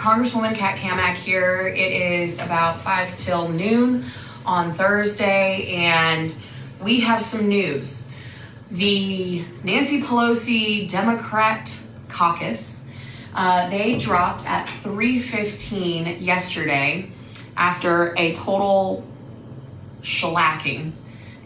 Congresswoman Kat Cammack here. It is about 5 till noon on Thursday, and we have some news. The Nancy Pelosi Democrat caucus, they dropped at 3:15 yesterday after a total shellacking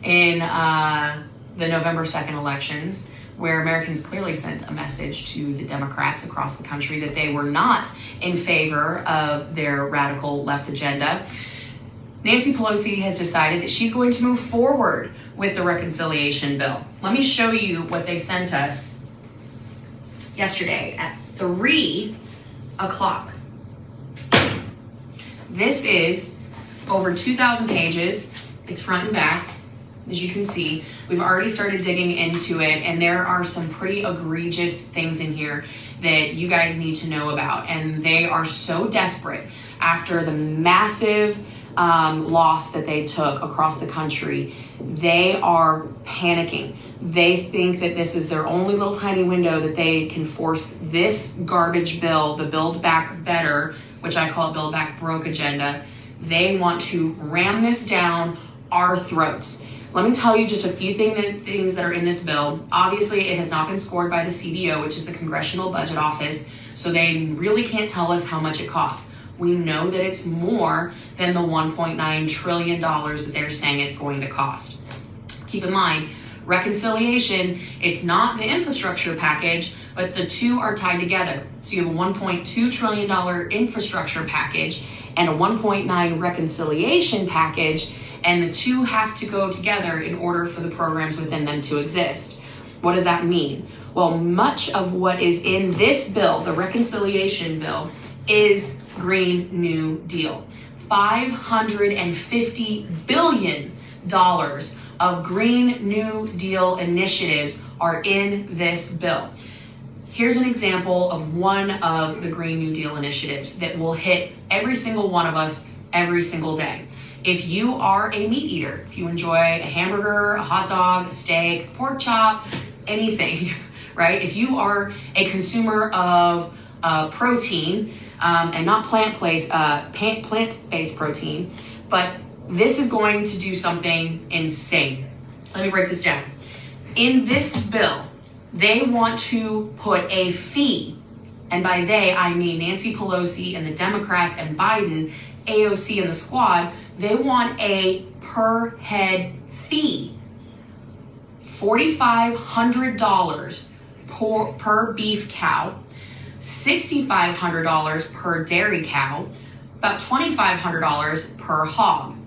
in the November 2nd elections, where Americans clearly sent a message to the Democrats across the country that they were not in favor of their radical left agenda. Nancy Pelosi has decided that she's going to move forward with the reconciliation bill. Let me show you what they sent us yesterday at 3 o'clock. This is over 2,000 pages. It's front and back. As you can see, we've already started digging into it, and there are some pretty egregious things in here that you guys need to know about. And they are so desperate after the massive loss that they took across the country. They are panicking. They think that this is their only little tiny window that they can force this garbage bill, the Build Back Better, which I call Build Back Broke agenda. They want to ram this down our throats. Let me tell you just a few things that are in this bill. Obviously, it has not been scored by the CBO, which is the Congressional Budget Office, so they really can't tell us how much it costs. We know that it's more than the $1.9 trillion that they're saying it's going to cost. Keep in mind, reconciliation, it's not the infrastructure package, but the two are tied together. So you have a $1.2 trillion infrastructure package and a $1.9 reconciliation package, and the two have to go together in order for the programs within them to exist. What does that mean? Well, much of what is in this bill, the reconciliation bill, is Green New Deal. $550 billion of Green New Deal initiatives are in this bill. Here's an example of one of the Green New Deal initiatives that will hit every single one of us every single day. If you are a meat eater, if you enjoy a hamburger, a hot dog, a steak, pork chop, anything, right? If you are a consumer of protein, and not plant-based protein, but this is going to do something insane. Let me break this down. In this bill, they want to put a fee, and by they, I mean Nancy Pelosi and the Democrats and Biden, AOC and the squad. They want a per head fee, $4,500 per beef cow, $6,500 per dairy cow, about $2,500 per hog.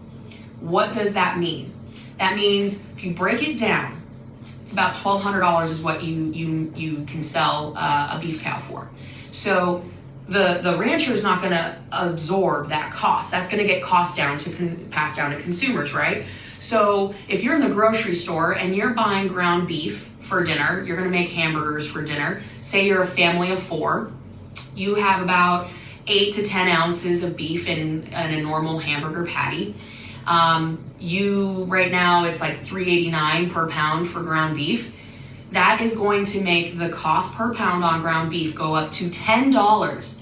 What does that mean? That means if you break it down, it's about $1,200 is what you can sell a beef cow for. So the rancher is not going to absorb that cost. That's going to get passed down to consumers, right? So if you're in the grocery store and you're buying ground beef for dinner, you're going to make hamburgers for dinner. Say you're a family of 4, you have about 8 to 10 ounces of beef in a normal hamburger patty. Right now it's like $3.89 per pound for ground beef. That is going to make the cost per pound on ground beef go up to $10.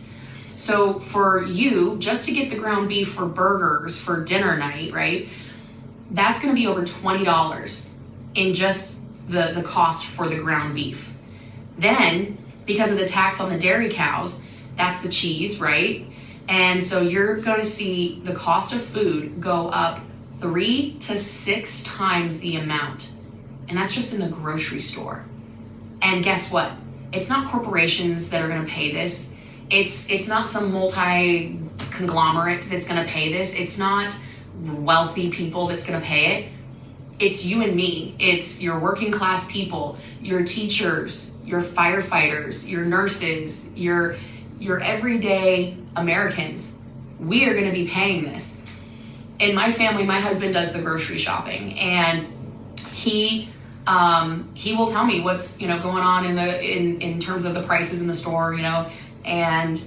So for you, just to get the ground beef for burgers for dinner night, right? That's going to be over $20 in just the cost for the ground beef. Then, because of the tax on the dairy cows, that's the cheese, right? And so you're going to see the cost of food go up 3 to 6 times the amount. And that's just in the grocery store. And guess what? It's not corporations that are going to pay this. It's not some multi-conglomerate that's going to pay this. It's not wealthy people that's going to pay it. It's you and me. It's your working class people, your teachers, your firefighters, your nurses, your everyday Americans. We are going to be paying this. In my family, my husband does the grocery shopping, and he will tell me what's going on in terms of the prices in the store, and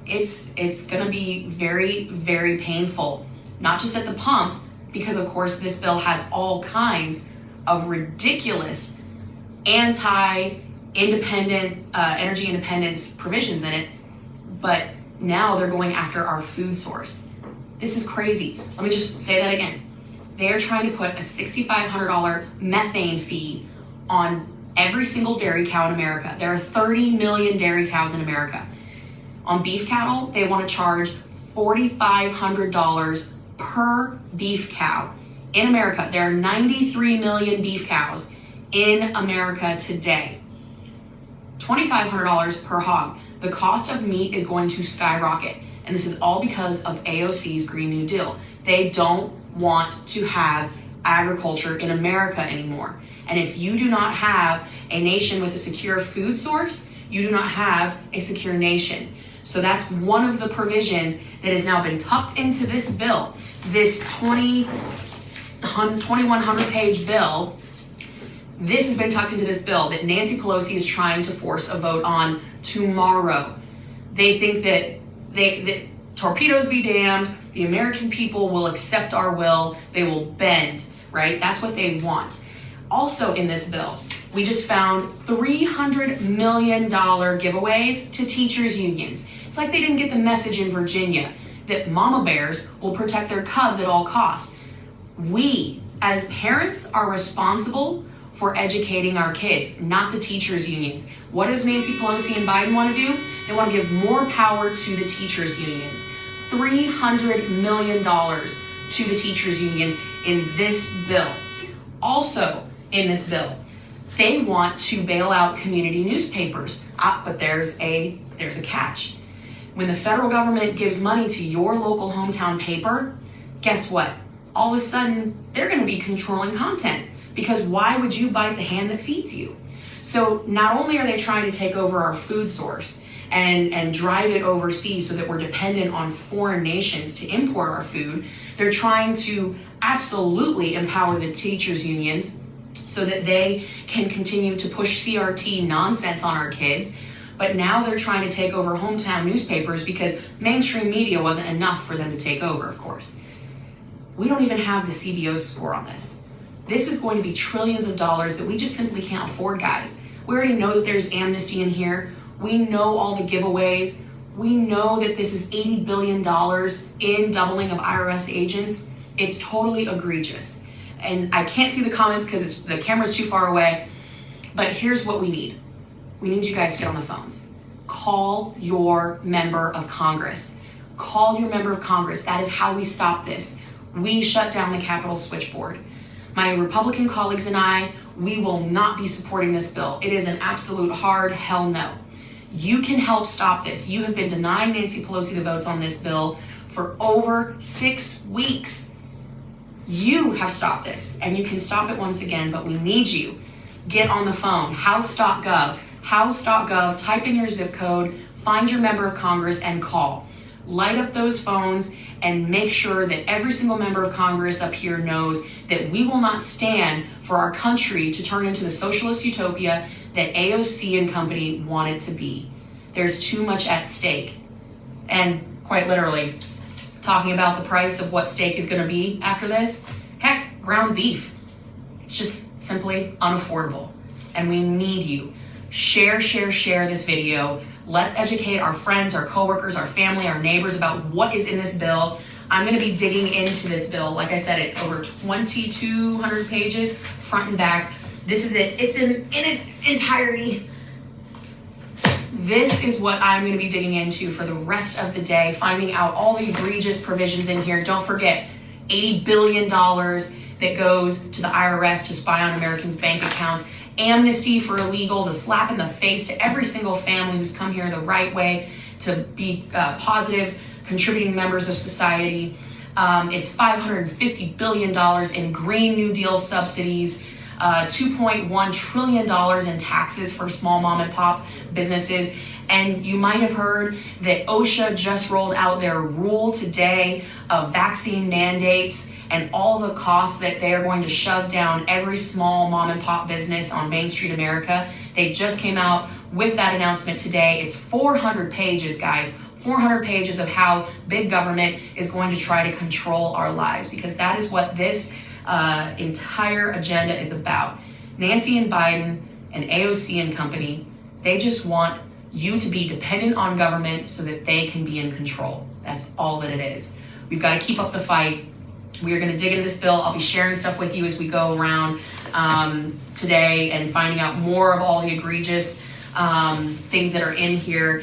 it's going to be very, very painful, not just at the pump, because of course this bill has all kinds of ridiculous anti-independent energy independence provisions in it, but Now they're going after our food source. This is crazy. Let me just say that again. They are trying to put a $6,500 methane fee on every single dairy cow in America. There are 30 million dairy cows in America. On beef cattle, they want to charge $4,500 per beef cow. In America, there are 93 million beef cows in America today. $2,500 per hog. The cost of meat is going to skyrocket. And this is all because of AOC's Green New Deal. They don't want to have agriculture in America anymore. And if you do not have a nation with a secure food source, you do not have a secure nation. So that's one of the provisions that has now been tucked into this bill, this 2,100 page bill. This has been tucked into this bill that Nancy Pelosi is trying to force a vote on tomorrow. They think that torpedoes be damned, the American people will accept our will, they will bend, right? That's what they want. Also in this bill, we just found $300 million giveaways to teachers' unions. It's like they didn't get the message in Virginia that mama bears will protect their cubs at all costs. We, as parents, are responsible for educating our kids, not the teachers' unions. What does Nancy Pelosi and Biden want to do? They want to give more power to the teachers' unions. $300 million to the teachers' unions in this bill. Also in this bill, they want to bail out community newspapers. But there's a catch. When the federal government gives money to your local hometown paper, guess what? All of a sudden, they're going to be controlling content. Because why would you bite the hand that feeds you? So not only are they trying to take over our food source and drive it overseas so that we're dependent on foreign nations to import our food, they're trying to absolutely empower the teachers' unions so that they can continue to push CRT nonsense on our kids. But now they're trying to take over hometown newspapers because mainstream media wasn't enough for them to take over, of course. We don't even have the CBO score on this. This is going to be trillions of dollars that we just simply can't afford, guys. We already know that there's amnesty in here. We know all the giveaways. We know that this is $80 billion in doubling of IRS agents. It's totally egregious. And I can't see the comments because the camera's too far away. But here's what we need. We need you guys to get on the phones. Call your member of Congress. Call your member of Congress. That is how we stop this. We shut down the Capitol switchboard. My Republican colleagues and I, we will not be supporting this bill. It is an absolute hard hell no. You can help stop this. You have been denying Nancy Pelosi the votes on this bill for over 6 weeks. You have stopped this, and you can stop it once again, but we need you. Get on the phone, house.gov, house.gov, type in your zip code, find your member of Congress, and call. Light up those phones and make sure that every single member of Congress up here knows that we will not stand for our country to turn into the socialist utopia that AOC and company want it to be. There's too much at stake. And quite literally, talking about the price of what steak is going to be after this, heck, ground beef. It's just simply unaffordable. And we need you. Share this video. Let's educate our friends, our coworkers, our family, our neighbors about what is in this bill. I'm going to be digging into this bill. Like I said, it's over 2,200 pages, front and back. This is it. It's in its entirety. This is what I'm going to be digging into for the rest of the day, finding out all the egregious provisions in here. Don't forget, $80 billion that goes to the IRS to spy on Americans' bank accounts. Amnesty for illegals, a slap in the face to every single family who's come here the right way to be positive, contributing members of society. It's $550 billion in Green New Deal subsidies, $2.1 trillion in taxes for small mom and pop businesses. And you might have heard that OSHA just rolled out their rule today of vaccine mandates and all the costs that they are going to shove down every small mom and pop business on Main Street America. They just came out with that announcement today. It's 400 pages, guys. 400 pages of how big government is going to try to control our lives, because that is what this entire agenda is about. Nancy and Biden and AOC and company, they just want you to be dependent on government so that they can be in control. That's all that it is. We've got to keep up the fight. We are going to dig into this bill. I'll be sharing stuff with you as we go around today and finding out more of all the egregious things that are in here.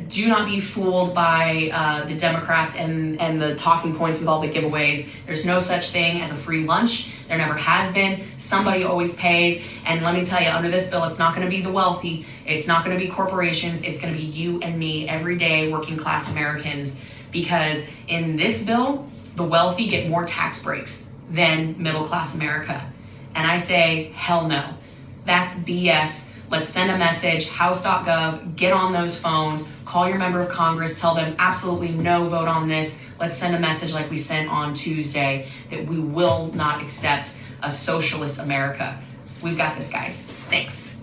Do not be fooled by the Democrats and the talking points with all the giveaways. There's no such thing as a free lunch. There never has been. Somebody always pays. And let me tell you, under this bill, it's not going to be the wealthy. It's not going to be corporations. It's going to be you and me, everyday working class Americans. Because in this bill, the wealthy get more tax breaks than middle class America. And I say, hell no. That's BS. Let's send a message, house.gov, get on those phones, call your member of Congress, tell them absolutely no, vote on this. Let's send a message like we sent on Tuesday that we will not accept a socialist America. We've got this, guys. Thanks.